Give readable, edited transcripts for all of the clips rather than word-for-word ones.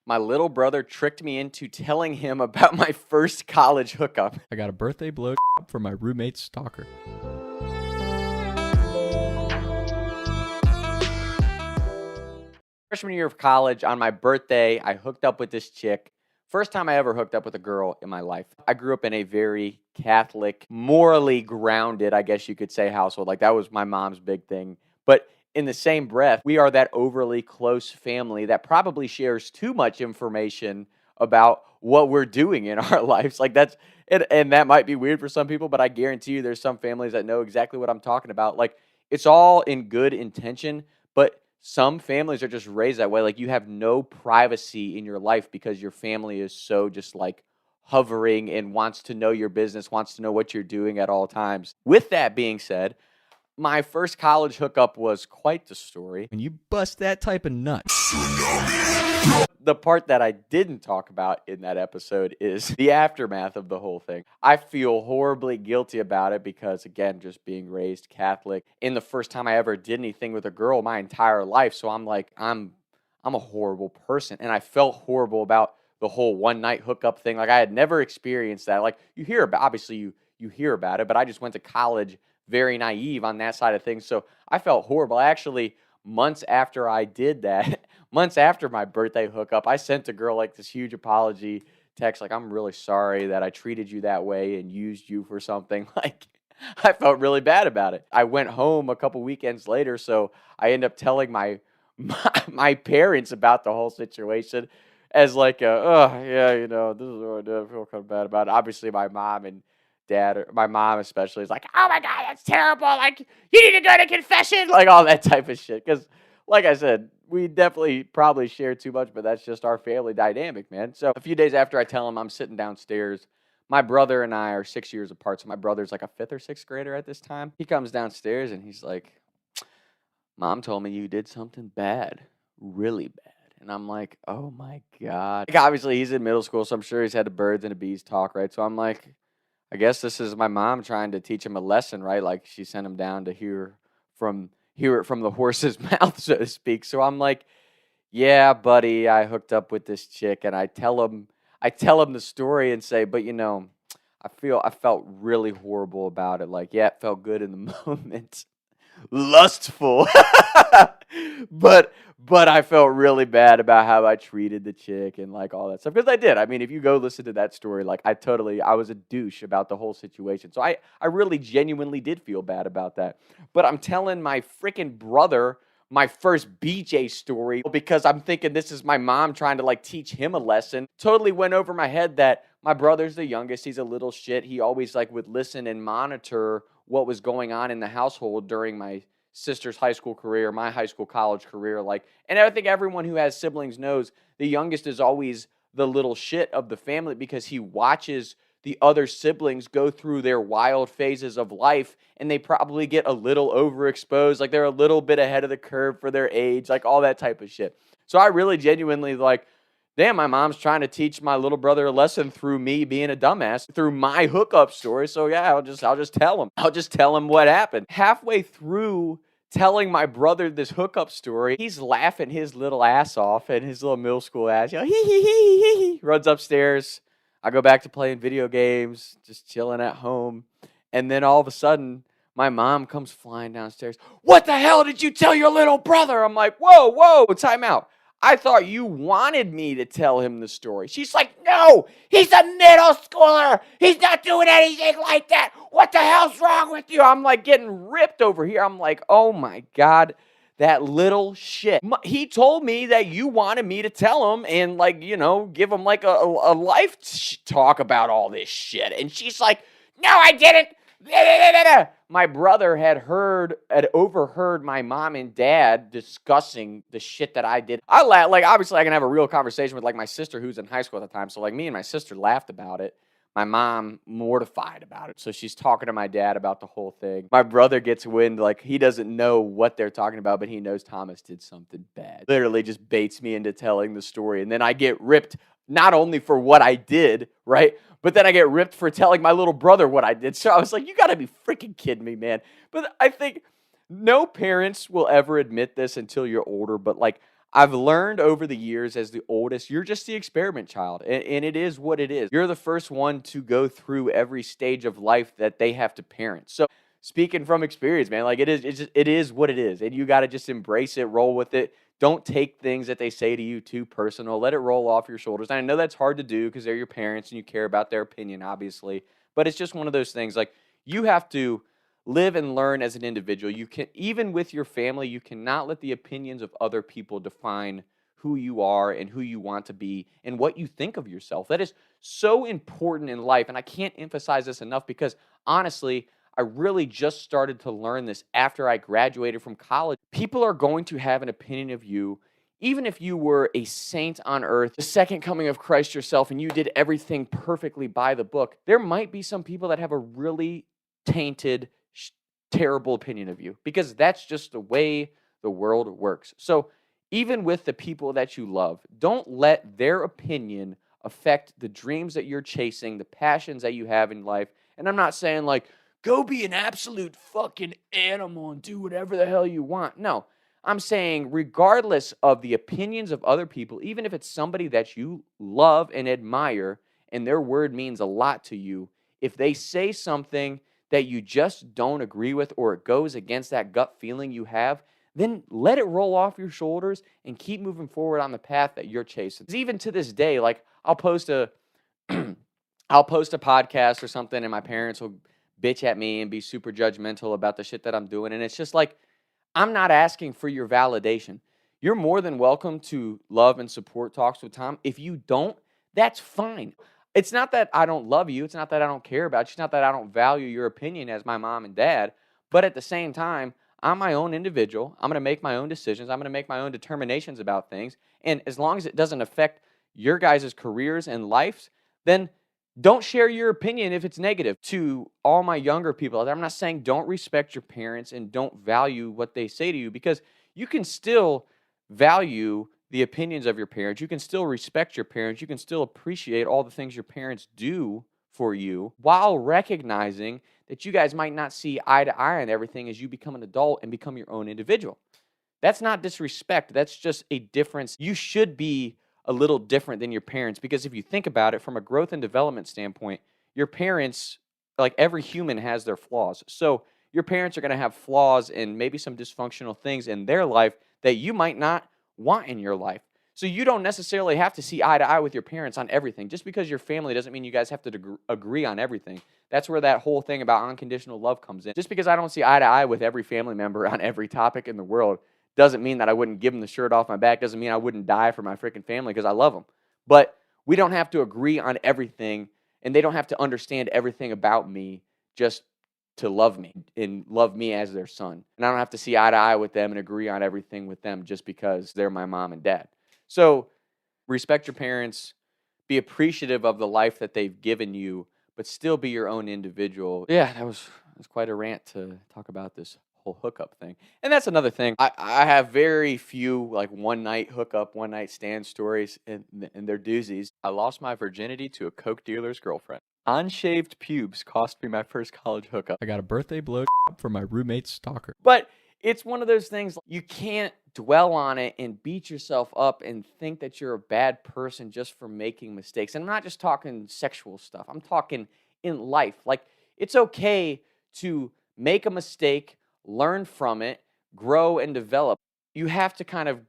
My little brother tricked me into telling him about my first college hookup. I got a birthday blow from my roommate's stalker. Freshman year of college, on my birthday, I hooked up with this chick. First time I ever hooked up with a girl in my life. I grew up in a very Catholic, morally grounded, I guess you could say, household. Like, that was my mom's big thing. But in the same breath, we are that overly close family that probably shares too much information about what we're doing in our lives. Like, that's, and that might be weird for some people, but I guarantee you there's some families that know exactly what I'm talking about. Like, it's all in good intention, but some families are just raised that way. Like, you have no privacy in your life because your family is so just like hovering and wants to know your business, wants to know what you're doing at all times. With that being said, my first college hookup was quite the story. When you bust that type of nut. The part that I didn't talk about in that episode is the aftermath of the whole thing. I feel horribly guilty about it because, again, just being raised Catholic, in the first time I ever did anything with a girl my entire life. So I'm like, I'm a horrible person. And I felt horrible about the whole one night hookup thing. Like, I had never experienced that. Like, you hear about, obviously you hear about it, but I just went to college very naive on that side of things. So I felt horrible. Actually, months after I did that, months after my birthday hookup, I sent a girl like this huge apology text, like, I'm really sorry that I treated you that way and used you for something. Like, I felt really bad about it. I went home a couple weekends later, so I ended up telling my parents about the whole situation as like, oh, yeah, you know, this is what I did. I feel kind of bad about it. Obviously, my mom and dad, or my mom especially, is like, oh my God, that's terrible. Like, you need to go to confession. Like, all that type of shit. Because, like I said, we definitely probably share too much, but that's just our family dynamic, man. So a few days after I tell him, I'm sitting downstairs. My brother and I are 6 years apart. So my brother's like a fifth or sixth grader at this time. He comes downstairs and he's like, Mom told me you did something bad, really bad. And I'm like, oh my God. Like, obviously, he's in middle school, so I'm sure he's had the birds and the bees talk, right? So I'm like, I guess this is my mom trying to teach him a lesson, right? Like, she sent him down to hear it from the horse's mouth, so to speak. So I'm like, yeah, buddy, I hooked up with this chick, and I tell him the story and say, but you know, I felt really horrible about it. Like, yeah, it felt good in the moment. Lustful. but I felt really bad about how I treated the chick and like all that stuff. Because I did. I mean, if you go listen to that story, like I was a douche about the whole situation. So I really genuinely did feel bad about that. But I'm telling my freaking brother my first BJ story because I'm thinking this is my mom trying to like teach him a lesson. Totally went over my head that my brother's the youngest. He's a little shit. He always like would listen and monitor what was going on in the household during my sister's high school career, my high school college career. Like, and I think everyone who has siblings knows the youngest is always the little shit of the family because he watches the other siblings go through their wild phases of life and they probably get a little overexposed. Like, they're a little bit ahead of the curve for their age, like all that type of shit. So I really genuinely like, damn, my mom's trying to teach my little brother a lesson through me being a dumbass, through my hookup story. So yeah, I'll just tell him. I'll just tell him what happened. Halfway through telling my brother this hookup story, he's laughing his little ass off and his little middle school ass, you know, he runs upstairs. I go back to playing video games, just chilling at home. And then all of a sudden, my mom comes flying downstairs. What the hell did you tell your little brother? I'm like, whoa, time out. I thought you wanted me to tell him the story. She's like, no, he's a middle schooler. He's not doing anything like that. What the hell's wrong with you? I'm like getting ripped over here. I'm like, oh my God, that little shit. He told me that you wanted me to tell him and like, you know, give him like a life talk about all this shit. And she's like, no, I didn't. My brother had overheard my mom and dad discussing the shit that I did. Like, obviously I can have a real conversation with like my sister who's in high school at the time. So like me and my sister laughed about it. My mom mortified about it. So she's talking to my dad about the whole thing. My brother gets wind, like he doesn't know what they're talking about, but he knows Thomas did something bad. Literally just baits me into telling the story. And then I get ripped not only for what I did, right? But then I get ripped for telling my little brother what I did. So I was like, you got to be freaking kidding me, man. But I think no parents will ever admit this until you're older. But like, I've learned over the years as the oldest, you're just the experiment child, and it is what it is. You're the first one to go through every stage of life that they have to parent. So, speaking from experience, man, like it is what it is, and you got to just embrace it, roll with it. Don't take things that they say to you too personal. Let it roll off your shoulders. And I know that's hard to do because they're your parents and you care about their opinion, obviously. But it's just one of those things. Like you have to live and learn as an individual. You can, even with your family, you cannot let the opinions of other people define who you are and who you want to be and what you think of yourself. That is so important in life. And I can't emphasize this enough because honestly, I really just started to learn this after I graduated from college. People are going to have an opinion of you, even if you were a saint on earth, the second coming of Christ yourself, and you did everything perfectly by the book. There might be some people that have a really tainted, terrible opinion of you because that's just the way the world works. So even with the people that you love, don't let their opinion affect the dreams that you're chasing, the passions that you have in life. And I'm not saying like, go be an absolute fucking animal and do whatever the hell you want. No, I'm saying regardless of the opinions of other people, even if it's somebody that you love and admire and their word means a lot to you, if they say something that you just don't agree with or it goes against that gut feeling you have, then let it roll off your shoulders and keep moving forward on the path that you're chasing. Because even to this day, like I'll post a podcast or something and my parents will bitch at me and be super judgmental about the shit that I'm doing. And it's just like, I'm not asking for your validation. You're more than welcome to love and support Talks with Tom. If you don't, that's fine. It's not that I don't love you. It's not that I don't care about you. It's not that I don't value your opinion as my mom and dad. But at the same time, I'm my own individual. I'm going to make my own decisions. I'm going to make my own determinations about things. And as long as it doesn't affect your guys' careers and lives, then don't share your opinion if it's negative. To all my younger people out there, I'm not saying don't respect your parents and don't value what they say to you because you can still value the opinions of your parents. You can still respect your parents. You can still appreciate all the things your parents do for you while recognizing that you guys might not see eye to eye on everything as you become an adult and become your own individual. That's not disrespect. That's just a difference. You should be a little different than your parents because if you think about it from a growth and development standpoint, your parents, like every human has their flaws. So your parents are going to have flaws and maybe some dysfunctional things in their life that you might not want in your life. So you don't necessarily have to see eye to eye with your parents on everything. Just because you're family doesn't mean you guys have to agree on everything. That's where that whole thing about unconditional love comes in. Just because I don't see eye to eye with every family member on every topic in the world doesn't mean that I wouldn't give them the shirt off my back. Doesn't mean I wouldn't die for my freaking family because I love them. But we don't have to agree on everything, and they don't have to understand everything about me just to love me and love me as their son. And I don't have to see eye to eye with them and agree on everything with them just because they're my mom and dad. So respect your parents, be appreciative of the life that they've given you, but still be your own individual. Yeah, that was quite a rant to talk about this whole hookup thing. And that's another thing. I have very few like one night hookup, one night stand stories, and they're doozies. I lost my virginity to a coke dealer's girlfriend. Unshaved pubes cost me my first college hookup. I got a birthday blow from my roommate's stalker. But it's one of those things, you can't dwell on it and beat yourself up and think that you're a bad person just for making mistakes. And I'm not just talking sexual stuff. I'm talking in life. Like, it's okay to make a mistake, learn from it, grow and develop. You have to kind of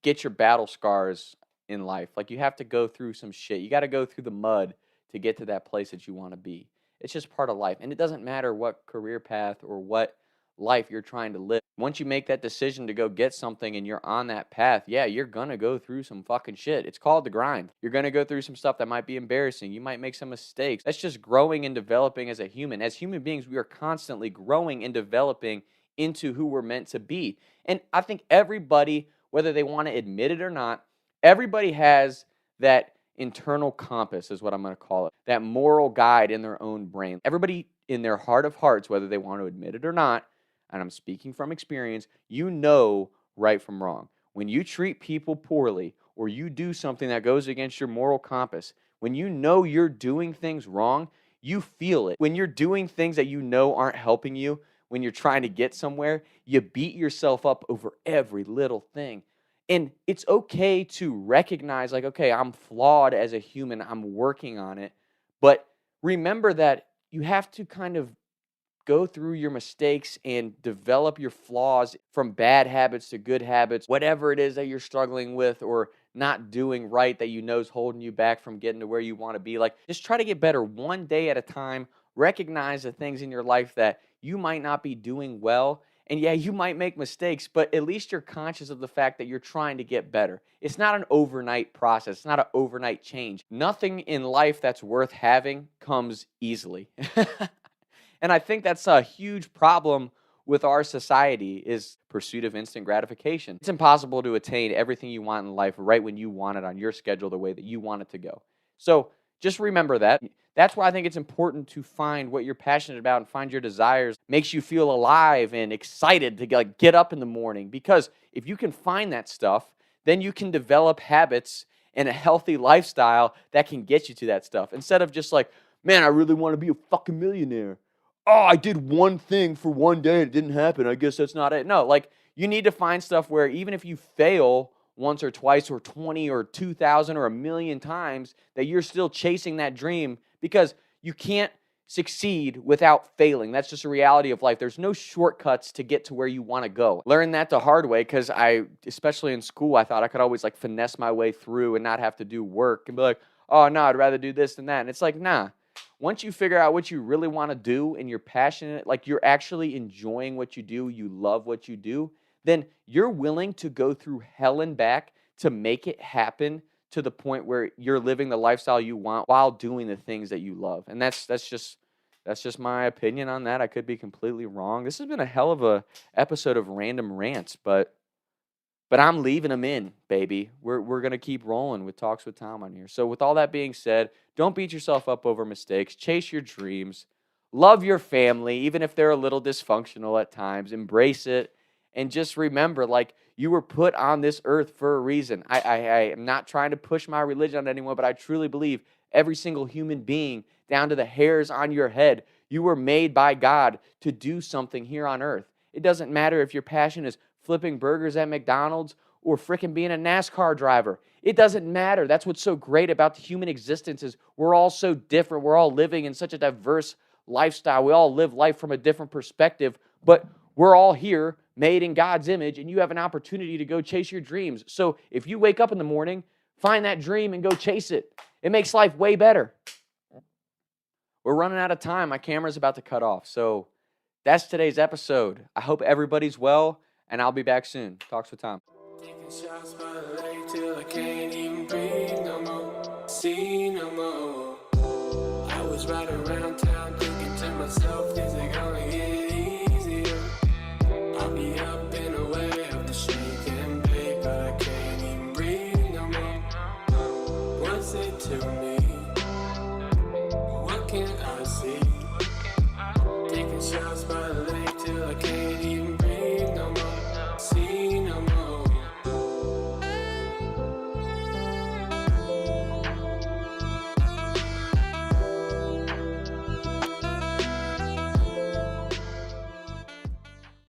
get your battle scars in life. Like, you have to go through some shit. You got to go through the mud to get to that place that you want to be. It's just part of life. And it doesn't matter what career path or what life you're trying to live. Once you make that decision to go get something and you're on that path, yeah, you're going to go through some fucking shit. It's called the grind. You're going to go through some stuff that might be embarrassing. You might make some mistakes. That's just growing and developing as a human. As human beings, we are constantly growing and developing into who we're meant to be. And I think everybody, whether they want to admit it or not, everybody has that internal compass, is what I'm going to call it, that moral guide in their own brain. Everybody in their heart of hearts, whether they want to admit it or not, and I'm speaking from experience, you know right from wrong. When you treat people poorly or you do something that goes against your moral compass, when you know you're doing things wrong, you feel it. When you're doing things that you know aren't helping you, when you're trying to get somewhere, you beat yourself up over every little thing. And it's okay to recognize, like, okay, I'm flawed as a human, I'm working on it. But remember that you have to kind of go through your mistakes and develop your flaws from bad habits to good habits, whatever it is that you're struggling with or not doing right that you know is holding you back from getting to where you want to be. Like, just try to get better one day at a time. Recognize the things in your life that you might not be doing well. And yeah, you might make mistakes, but at least you're conscious of the fact that you're trying to get better. It's not an overnight process, it's not an overnight change. Nothing in life that's worth having comes easily. And I think that's a huge problem with our society is pursuit of instant gratification. It's impossible to attain everything you want in life right when you want it on your schedule the way that you want it to go. So just remember that. That's why I think it's important to find what you're passionate about and find your desires. Makes you feel alive and excited to like get up in the morning, because if you can find that stuff, then you can develop habits and a healthy lifestyle that can get you to that stuff. Instead of just like, man, I really want to be a fucking millionaire. Oh, I did one thing for one day and it didn't happen. I guess that's not it. No, like you need to find stuff where even if you fail once or twice or 20 or 2,000 or a million times, that you're still chasing that dream, because you can't succeed without failing. That's just a reality of life. There's no shortcuts to get to where you want to go. Learn that the hard way, because especially in school, I thought I could always like finesse my way through and not have to do work and be like, oh no, I'd rather do this than that. And it's like, nah. Once you figure out what you really want to do and you're passionate, like you're actually enjoying what you do, you love what you do, then you're willing to go through hell and back to make it happen to the point where you're living the lifestyle you want while doing the things that you love. And that's just my opinion on that. I could be completely wrong. This has been a hell of a episode of Random Rants, but I'm leaving them in, baby. We're going to keep rolling with Talks with Tom on here. So with all that being said, don't beat yourself up over mistakes. Chase your dreams. Love your family, even if they're a little dysfunctional at times. Embrace it. And just remember, like, you were put on this earth for a reason. I am not trying to push my religion on anyone, but I truly believe every single human being, down to the hairs on your head, you were made by God to do something here on earth. It doesn't matter if your passion is flipping burgers at McDonald's or frickin' being a NASCAR driver. It doesn't matter. That's what's so great about the human existence is we're all so different. We're all living in such a diverse lifestyle. We all live life from a different perspective, but we're all here made in God's image, and you have an opportunity to go chase your dreams. So if you wake up in the morning, find that dream and go chase it. It makes life way better. We're running out of time. My camera's about to cut off. So that's today's episode. I hope everybody's well, and I'll be back soon. Talks with Tom. Taking shots by the lake till I can't even breathe no more. See no more. I was right around